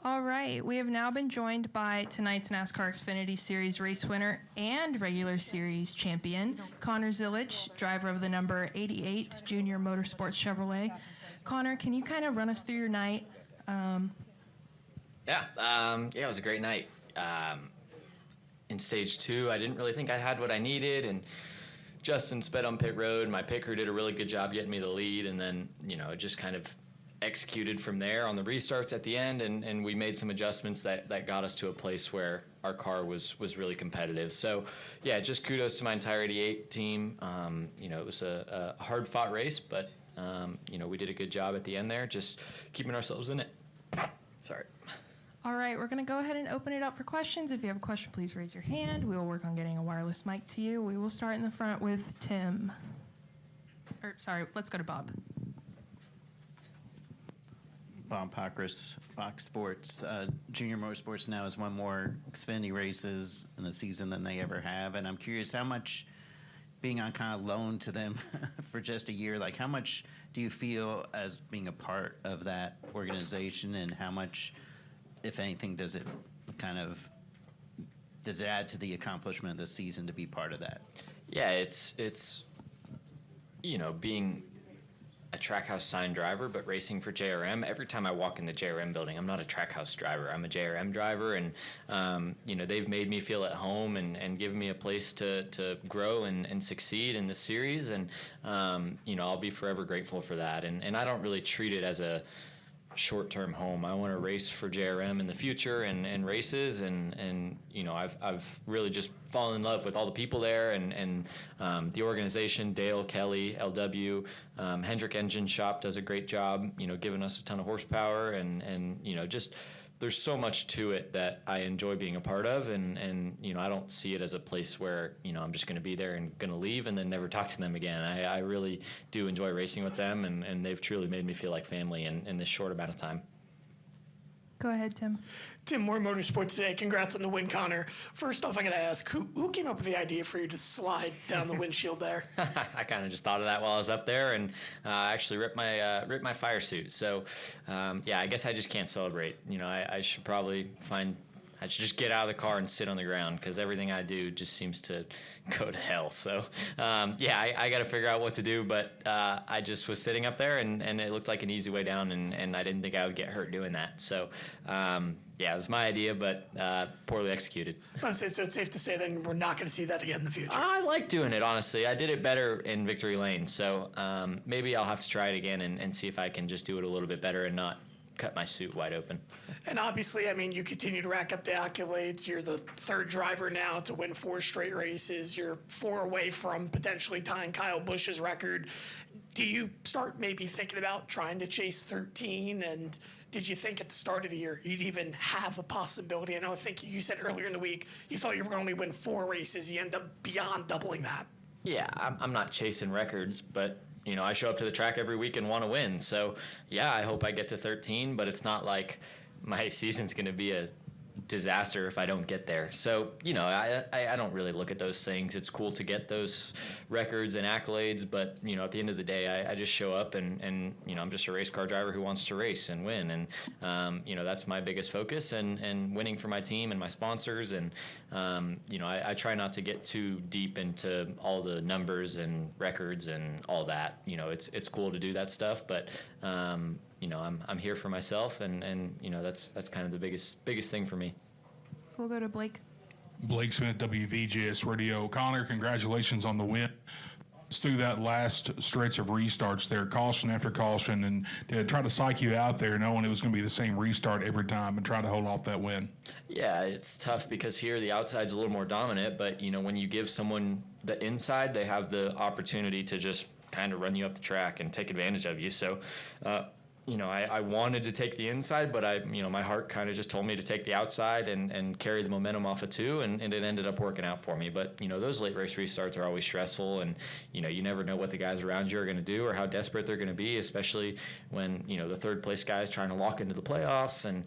All right, we have now been joined by tonight's NASCAR Xfinity Series race winner and regular series champion, Connor Zilisch, driver of the number 88 Junior Motorsports Chevrolet. Connor, can you kind of run us through your night? It was a great night. In stage 2, I didn't really think I had what I needed, and Justin sped on pit road. My pit crew did a really good job getting me the lead, and then, it just kind of executed from there on the restarts at the end, and we made some adjustments that got us to a place where our car was really competitive. So, yeah, just kudos to my entire 88 team. It was a hard-fought race, but, we did a good job at the end there, just keeping ourselves in it. Sorry. All right, we're going to go ahead and open it up for questions. If you have a question, please raise your hand. We will work on getting a wireless mic to you. We will start in the front with Tim. Let's go to Bob. Bob Pockris, Fox Sports. Junior Motorsports now has won more Xfinity races in the season than they ever have, and I'm curious how much, being on kind of loan to them for just a year, like how much do you feel as being a part of that organization, and how much, if anything, does it add to the accomplishment of the season to be part of that? Yeah, it's being a Trackhouse signed driver, but racing for JRM. Every time I walk in the JRM building, I'm not a Trackhouse driver. I'm a JRM driver, and they've made me feel at home and given me a place to grow and succeed in the series, and I'll be forever grateful for that. And I don't really treat it as a short-term home. I want to race for JRM in the future and races, and I've really just fallen in love with all the people there and the organization. Dale, Kelly, LW, Hendrick Engine Shop does a great job, giving us a ton of horsepower, and just there's so much to it that I enjoy being a part of, and I don't see it as a place where I'm just going to be there and going to leave and then never talk to them again. I really do enjoy racing with them, and they've truly made me feel like family in this short amount of time. Go ahead, Tim. Tim, more Motorsports Today. Congrats on the win, Connor. First off, I got to ask, who came up with the idea for you to slide down the windshield there? I kind of just thought of that while I was up there, and actually ripped my fire suit. So, I guess I just can't celebrate. I should probably I should just get out of the car and sit on the ground, because everything I do just seems to go to hell. So, I got to figure out what to do. But I just was sitting up there, and it looked like an easy way down, and I didn't think I would get hurt doing that. So, it was my idea, but poorly executed. So it's safe to say then we're not going to see that again in the future. I like doing it, honestly. I did it better in Victory Lane. So maybe I'll have to try it again and see if I can just do it a little bit better and not cut my suit wide open. And obviously, you continue to rack up the accolades. You're the third driver now to win 4 straight races. You're 4 away from potentially tying Kyle Busch's record. Do you start maybe thinking about trying to chase 13? And did you think at the start of the year you'd even have a possibility? I think you said earlier in the week you thought you were going to only win 4 races. You end up beyond doubling that. Yeah, I'm not chasing records, but I show up to the track every week and want to win. So, yeah, I hope I get to 13, but it's not like my season's going to be a disaster if I don't get there. So, I don't really look at those things. It's cool to get those records and accolades, but, at the end of the day, I just show up and I'm just a race car driver who wants to race and win. And, that's my biggest focus, and winning for my team and my sponsors. And, I try not to get too deep into all the numbers and records and all that. It's cool to do that stuff, but, I'm here for myself, and that's kind of the biggest thing for me. We'll go to Blake. Blake Smith, WVGS Radio. Connor, congratulations on the win. Through that last stretch of restarts there, caution after caution, and to try to psych you out there knowing it was going to be the same restart every time and try to hold off that win. Yeah, it's tough because here the outside's a little more dominant, but, when you give someone the inside, they have the opportunity to just kind of run you up the track and take advantage of you. So, I wanted to take the inside, but my heart kind of just told me to take the outside and carry the momentum off of 2, and it ended up working out for me. But, those late race restarts are always stressful, and, you never know what the guys around you are going to do or how desperate they're going to be, especially when, the third place guy is trying to lock into the playoffs. And,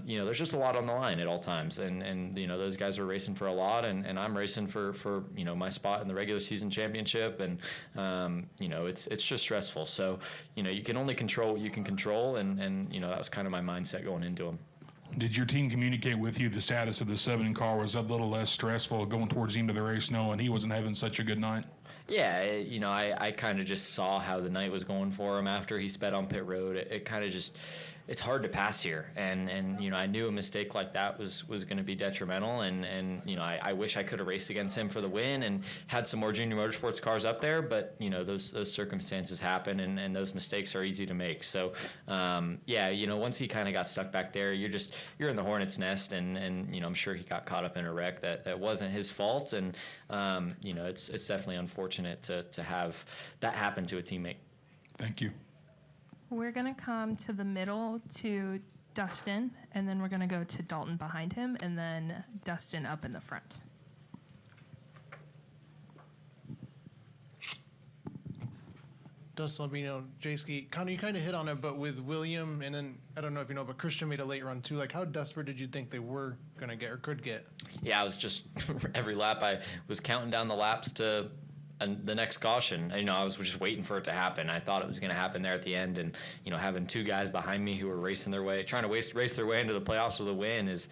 there's just a lot on the line at all times. And those guys are racing for a lot, and I'm racing for my spot in the regular season championship. And, it's just stressful. So, you can only control what you can control, and that was kind of my mindset going into them. Did your team communicate with you the status of the 7 car? Was that a little less stressful going towards the end of the race knowing he wasn't having such a good night? Yeah, I kind of just saw how the night was going for him after he sped on pit road. It kind of just, it's hard to pass here, and I knew a mistake like that was going to be detrimental, and I wish I could have raced against him for the win and had some more junior motorsports cars up there, but those circumstances happen, and those mistakes are easy to make. So once he kind of got stuck back there, you're in the hornet's nest, and I'm sure he got caught up in a wreck that wasn't his fault, and it's definitely unfortunate to have that happen to a teammate. Thank you. We're going to come to the middle to Dustin, and then we're going to go to Dalton behind him, and then Dustin up in the front. Dustin Albino, J-Ski. Connor, you kind of hit on it, but with William, and then, I don't know if you know, but Christian made a late run too. Like, how desperate did you think they were going to get or could get? Yeah, I was just, every lap I was counting down the laps to the next caution. I was just waiting for it to happen. I thought it was going to happen there at the end, and having two guys behind me who were racing their way, trying to race their way into the playoffs with a win is,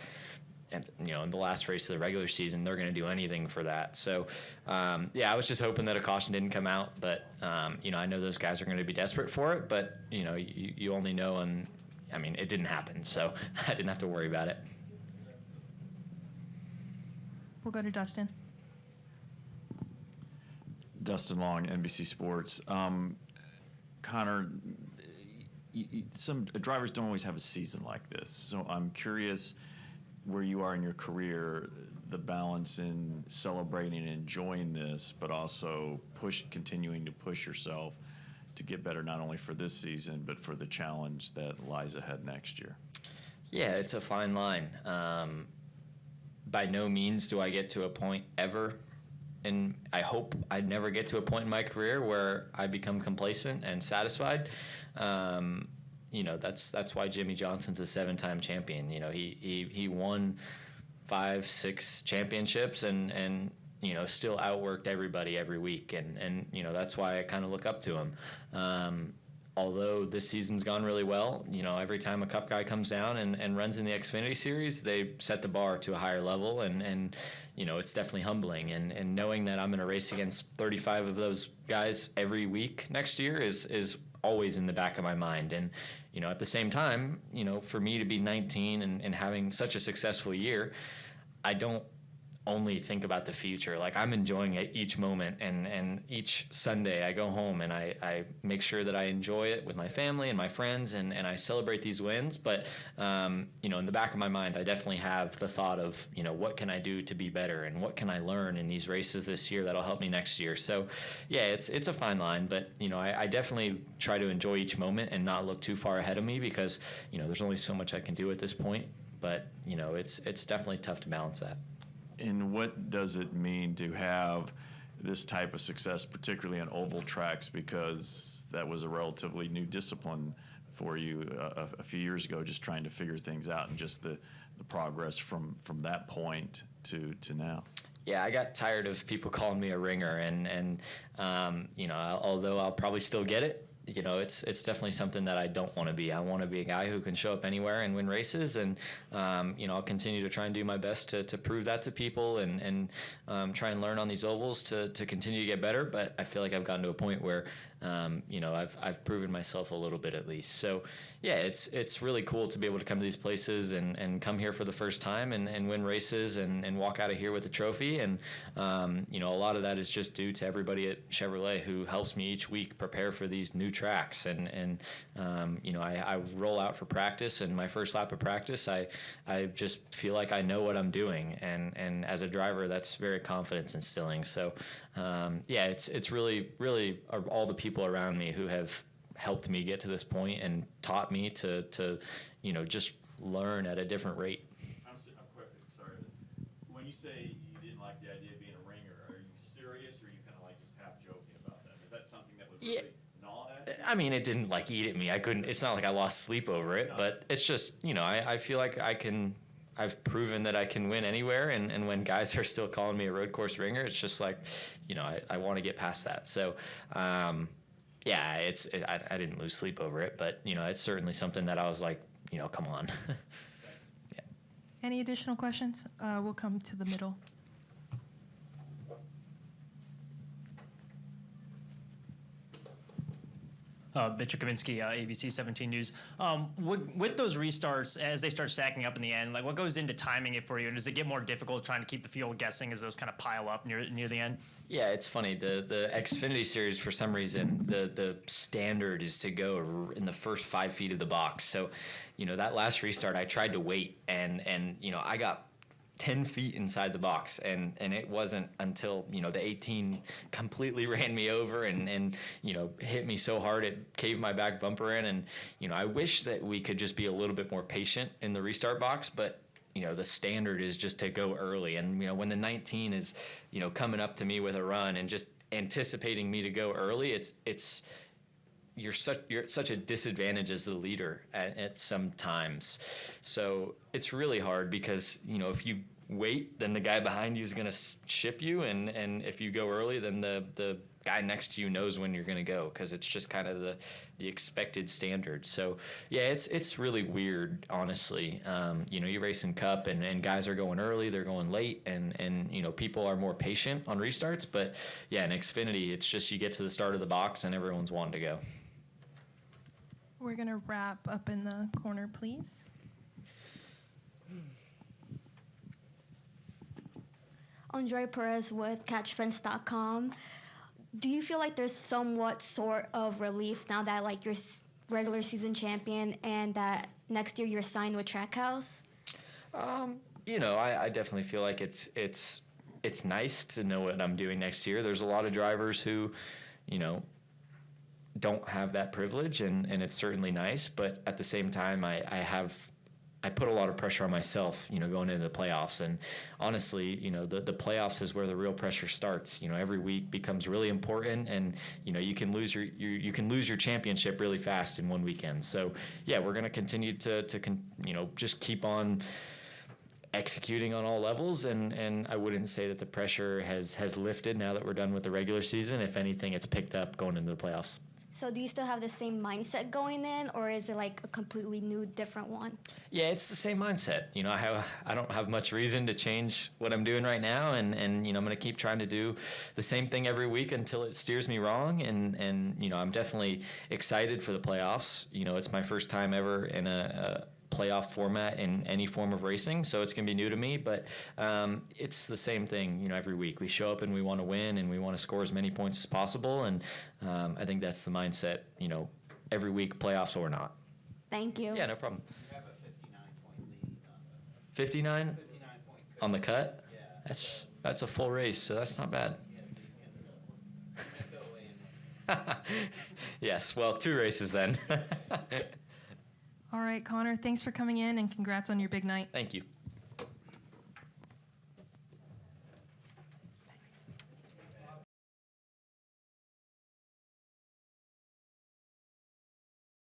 and in the last race of the regular season, they're going to do anything for that. So, I was just hoping that a caution didn't come out, but I know those guys are going to be desperate for it, but you only know, and it didn't happen, so I didn't have to worry about it. We'll go to Dustin. Dustin Long, NBC Sports. Connor, some drivers don't always have a season like this, so I'm curious where you are in your career, the balance in celebrating and enjoying this, but also continuing to push yourself to get better not only for this season, but for the challenge that lies ahead next year. Yeah, it's a fine line. By no means do I get to a point ever, and I hope I never get to a point in my career where I become complacent and satisfied. That's why Jimmy Johnson's a 7-time champion. He won 5-6 championships and still outworked everybody every week, and that's why I kind of look up to him. Although this season's gone really well, every time a Cup guy comes down and runs in the Xfinity Series, they set the bar to a higher level, and it's definitely humbling. And knowing that I'm going to race against 35 of those guys every week next year is always in the back of my mind. And, at the same time, for me to be 19 and having such a successful year, I don't only think about the future. Like, I'm enjoying it each moment, and each Sunday I go home and I make sure that I enjoy it with my family and my friends, and I celebrate these wins. But in the back of my mind, I definitely have the thought of what can I do to be better, and what can I learn in these races this year that'll help me next year. So yeah, it's a fine line, but I definitely try to enjoy each moment and not look too far ahead of me, because there's only so much I can do at this point. But it's definitely tough to balance that. And what does it mean to have this type of success, particularly on oval tracks, because that was a relatively new discipline for you a few years ago, just trying to figure things out, and just the progress from that point to now? Yeah, I got tired of people calling me a ringer, and although I'll probably still get it, it's definitely something that I don't want to be. I want to be a guy who can show up anywhere and win races, and I'll continue to try and do my best to prove that to people, and try and learn on these ovals to continue to get better. But I feel like I've gotten to a point where I've proven myself a little bit at least. So yeah, it's really cool to be able to come to these places and come here for the first time and win races and walk out of here with a trophy. And a lot of that is just due to everybody at Chevrolet who helps me each week prepare for these new tracks. And I roll out for practice, and my first lap of practice, I just feel like I know what I'm doing. And as a driver, that's very confidence instilling. So it's really, really all the people around me who have helped me get to this point and taught me to just learn at a different rate. I'm quick, sorry. When you say you didn't like the idea of being a ringer, are you serious, or are you kind of like just half joking about that? Is that something that would really gnaw at you? I mean, it didn't like eat at me. I couldn't. It's not like I lost sleep over it, but it's just I feel like I've proven that I can win anywhere, and when guys are still calling me a road course ringer, it's just like, I want to get past that. So, I didn't lose sleep over it, but it's certainly something that I was like, come on. Any additional questions? We'll come to the middle. Victor Kaminski, ABC 17 News. With those restarts, as they start stacking up in the end, like what goes into timing it for you, and does it get more difficult trying to keep the field guessing as those kind of pile up near the end? Yeah, it's funny. The Xfinity series, for some reason, the standard is to go in the first 5 feet of the box. So, that last restart, I tried to wait, and I got 10 feet inside the box, and it wasn't until the 18 completely ran me over and hit me so hard it caved my back bumper in. And I wish that we could just be a little bit more patient in the restart box, but the standard is just to go early. And when the 19 is coming up to me with a run and just anticipating me to go early, you're at such a disadvantage as the leader at some times. So it's really hard because, if you wait, then the guy behind you is going to ship you. And if you go early, then the guy next to you knows when you're going to go, because it's just kind of the expected standard. So, yeah, it's really weird, honestly. You race in Cup and guys are going early, they're going late, and people are more patient on restarts. But, yeah, in Xfinity, it's just you get to the start of the box and everyone's wanting to go. We're going to wrap up in the corner, please. Andre Perez with CatchFence.com. Do you feel like there's somewhat sort of relief now that like you're regular season champion and that next year you're signed with Trackhouse? I definitely feel like it's nice to know what I'm doing next year. There's a lot of drivers who, don't have that privilege, and it's certainly nice. But at the same time, I put a lot of pressure on myself, going into the playoffs. And honestly, the playoffs is where the real pressure starts. Every week becomes really important, and you can lose your championship really fast in one weekend. So yeah, we're going to continue to just keep on executing on all levels, and I wouldn't say that the pressure has lifted now that we're done with the regular season. If anything, it's picked up going into the playoffs. So do you still have the same mindset going in, or is it like a completely new, different one? Yeah, it's the same mindset. I don't have much reason to change what I'm doing right now, and I'm going to keep trying to do the same thing every week until it steers me wrong. And I'm definitely excited for the playoffs. It's my first time ever in a playoff format in any form of racing, so it's going to be new to me, but it's the same thing every week. We show up and we want to win, and we want to score as many points as possible, and I think that's the mindset every week, playoffs or not. Thank you. Yeah, no problem. You have a 59-point lead on the 59 59-point cut. on the cut? Yeah. That's a full race, so that's not bad. Yes, you can go away and win. Yes, well, 2 races then. All right, Connor, thanks for coming in, and congrats on your big night. Thank you.